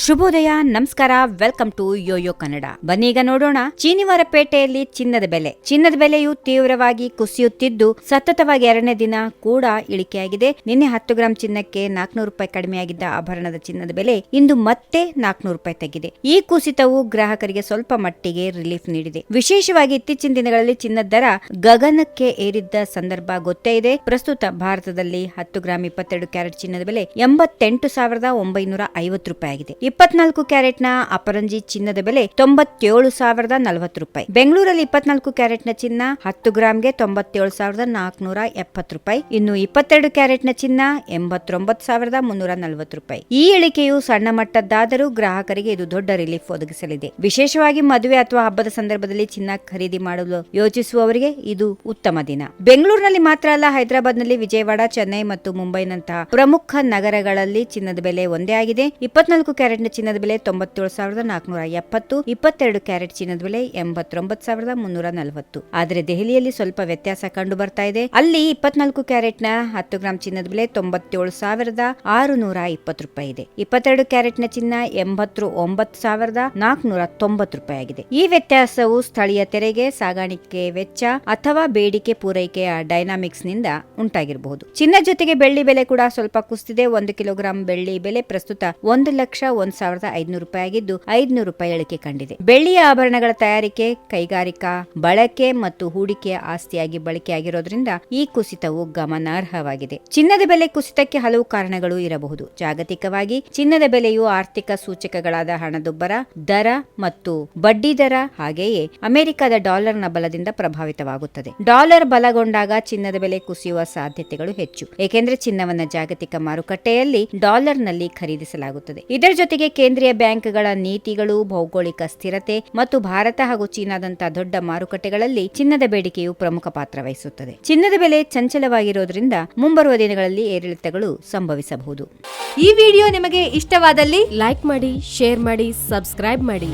ಶುಭೋದಯ, ನಮಸ್ಕಾರ, welcome to Yoyo Kannada. ಬನ್ನೀಗ ನೋಡೋಣ ಚೀನಿವಾರಪೇಟೆಯಲ್ಲಿ ಚಿನ್ನದ ಬೆಲೆಯು ತೀವ್ರವಾಗಿ ಕುಸಿಯುತ್ತಿದ್ದು ಸತತವಾಗಿ 2ನೇ ದಿನ ಕೂಡ ಇಳಿಕೆಯಾಗಿದೆ. ನಿನ್ನೆ 10 ಗ್ರಾಂ ಚಿನ್ನಕ್ಕೆ 400 ರೂಪಾಯಿ ಕಡಿಮೆಯಾಗಿದ್ದ ಆಭರಣದ ಚಿನ್ನದ ಬೆಲೆ ಇಂದು ಮತ್ತೆ 400 ರೂಪಾಯಿ ತಗ್ಗಿದೆ. ಈ ಕುಸಿತವು ಗ್ರಾಹಕರಿಗೆ ಸ್ವಲ್ಪ ಮಟ್ಟಿಗೆ ರಿಲೀಫ್ ನೀಡಿದೆ. ವಿಶೇಷವಾಗಿ ಇತ್ತೀಚಿನ ದಿನಗಳಲ್ಲಿ ಚಿನ್ನದ ದರ ಗಗನಕ್ಕೆ ಏರಿದ್ದ ಸಂದರ್ಭ ಗೊತ್ತೇ ಇದೆ. ಪ್ರಸ್ತುತ ಭಾರತದಲ್ಲಿ 10 ಗ್ರಾಂ 22 ಕ್ಯಾರೆಟ್ ಚಿನ್ನದ ಬೆಲೆ 88,950 ರೂಪಾಯಿ ಆಗಿದೆ. 24 ಕ್ಯಾರೆಟ್ನ ಅಪರಂಜಿ ಚಿನ್ನದ ಬೆಲೆ 97,040 ರೂಪಾಯಿ. ಬೆಂಗಳೂರಲ್ಲಿ 24 ಕ್ಯಾರೆಟ್ನ ಚಿನ್ನ 10 ಗ್ರಾಂಗೆ 97,470 ರೂಪಾಯಿ. ಇನ್ನು 22 ಕ್ಯಾರೆಟ್ನ ಚಿನ್ನ 89,340 ರೂಪಾಯಿ. ಈ ಇಳಿಕೆಯು ಸಣ್ಣ ಮಟ್ಟದ್ದಾದರೂ ಗ್ರಾಹಕರಿಗೆ ಇದು ದೊಡ್ಡ ರಿಲೀಫ್ ಒದಗಿಸಲಿದೆ. ವಿಶೇಷವಾಗಿ ಮದುವೆ ಅಥವಾ ಹಬ್ಬದ ಸಂದರ್ಭದಲ್ಲಿ ಚಿನ್ನ ಖರೀದಿ ಮಾಡಲು ಯೋಚಿಸುವವರಿಗೆ ಇದು ಉತ್ತಮ ದಿನ. ಬೆಂಗಳೂರಿನಲ್ಲಿ ಮಾತ್ರ ಅಲ್ಲ, ಹೈದರಾಬಾದ್ನಲ್ಲಿ, ವಿಜಯವಾಡ, ಚೆನ್ನೈ ಮತ್ತು ಮುಂಬೈನಂತಹ ಪ್ರಮುಖ ನಗರಗಳಲ್ಲಿ ಚಿನ್ನದ ಬೆಲೆ ಒಂದೇ ಆಗಿದೆ. 24 ಕ್ಯಾರೆಟ್ನ ಚಿನ್ನದ ಬೆಲೆ 97,470, 22 ಕ್ಯಾರೆಟ್ ಚಿನ್ನದ ಬೆಲೆ 89,340. ಆದರೆ ದೆಹಲಿಯಲ್ಲಿ ಸ್ವಲ್ಪ ವ್ಯತ್ಯಾಸ ಕಂಡು ಬರ್ತಾ ಇದೆ. ಅಲ್ಲಿ 24 ಕ್ಯಾರೆಟ್ನ 10 ಗ್ರಾಂ ಚಿನ್ನದ ಬೆಲೆ 97,620 ರೂಪಾಯಿ ಇದೆ. 22 ಕ್ಯಾರೆಟ್ನ ಚಿನ್ನ 89,490 ರೂಪಾಯಿ ಆಗಿದೆ. ಈ ವ್ಯತ್ಯಾಸವು ಸ್ಥಳೀಯ ತೆರಿಗೆ, ಸಾಗಾಣಿಕೆ ವೆಚ್ಚ ಅಥವಾ ಬೇಡಿಕೆ ಪೂರೈಕೆಯ ಡೈನಾಮಿಕ್ಸ್ ನಿಂದ ಉಂಟಾಗಿರಬಹುದು. ಚಿನ್ನ ಜೊತೆಗೆ ಬೆಳ್ಳಿ ಬೆಲೆ ಕೂಡ ಸ್ವಲ್ಪ ಕುಸಿದಿದೆ. 1 ಕಿಲೋಗ್ರಾಂ ಬೆಳ್ಳಿ ಬೆಲೆ ಪ್ರಸ್ತುತ 1,01,500 ರೂಪಾಯಿ ಆಗಿದ್ದು 500 ರೂಪಾಯಿ ಇಳಿಕೆ ಕಂಡಿದೆ. ಬೆಳ್ಳಿಯ ಆಭರಣಗಳ ತಯಾರಿಕೆ, ಕೈಗಾರಿಕಾ ಬಳಕೆ ಮತ್ತು ಹೂಡಿಕೆಯ ಆಸ್ತಿಯಾಗಿ ಬಳಕೆಯಾಗಿರೋದ್ರಿಂದ ಈ ಕುಸಿತವು ಗಮನಾರ್ಹವಾಗಿದೆ. ಚಿನ್ನದ ಬೆಲೆ ಕುಸಿತಕ್ಕೆ ಹಲವು ಕಾರಣಗಳು ಇರಬಹುದು. ಜಾಗತಿಕವಾಗಿ ಚಿನ್ನದ ಬೆಲೆಯು ಆರ್ಥಿಕ ಸೂಚಕಗಳಾದ ಹಣದುಬ್ಬರ ದರ ಮತ್ತು ಬಡ್ಡಿ ದರ, ಹಾಗೆಯೇ ಅಮೆರಿಕದ ಡಾಲರ್ನ ಬಲದಿಂದ ಪ್ರಭಾವಿತವಾಗುತ್ತದೆ. ಡಾಲರ್ ಬಲಗೊಂಡಾಗ ಚಿನ್ನದ ಬೆಲೆ ಕುಸಿಯುವ ಸಾಧ್ಯತೆಗಳು ಹೆಚ್ಚು, ಏಕೆಂದರೆ ಚಿನ್ನವನ್ನ ಜಾಗತಿಕ ಮಾರುಕಟ್ಟೆಯಲ್ಲಿ ಡಾಲರ್ನಲ್ಲಿ ಖರೀದಿಸಲಾಗುತ್ತದೆ. ಇದರ ಜೊತೆಗೆ ಕೇಂದ್ರೀಯ ಬ್ಯಾಂಕ್ಗಳ ನೀತಿಗಳು, ಭೌಗೋಳಿಕ ಸ್ಥಿರತೆ ಮತ್ತು ಭಾರತ ಹಾಗೂ ಚೀನಾದಂತಹ ದೊಡ್ಡ ಮಾರುಕಟ್ಟೆಗಳಲ್ಲಿ ಚಿನ್ನದ ಬೇಡಿಕೆಯು ಪ್ರಮುಖ ಪಾತ್ರ ವಹಿಸುತ್ತದೆ. ಚಿನ್ನದ ಬೆಲೆ ಚಂಚಲವಾಗಿರೋದ್ರಿಂದ ಮುಂಬರುವ ದಿನಗಳಲ್ಲಿ ಏರಿಳಿತಗಳು ಸಂಭವಿಸಬಹುದು. ಈ ವಿಡಿಯೋ ನಿಮಗೆ ಇಷ್ಟವಾದಲ್ಲಿ ಲೈಕ್ ಮಾಡಿ, ಶೇರ್ ಮಾಡಿ, ಸಬ್ಸ್ಕ್ರೈಬ್ ಮಾಡಿ.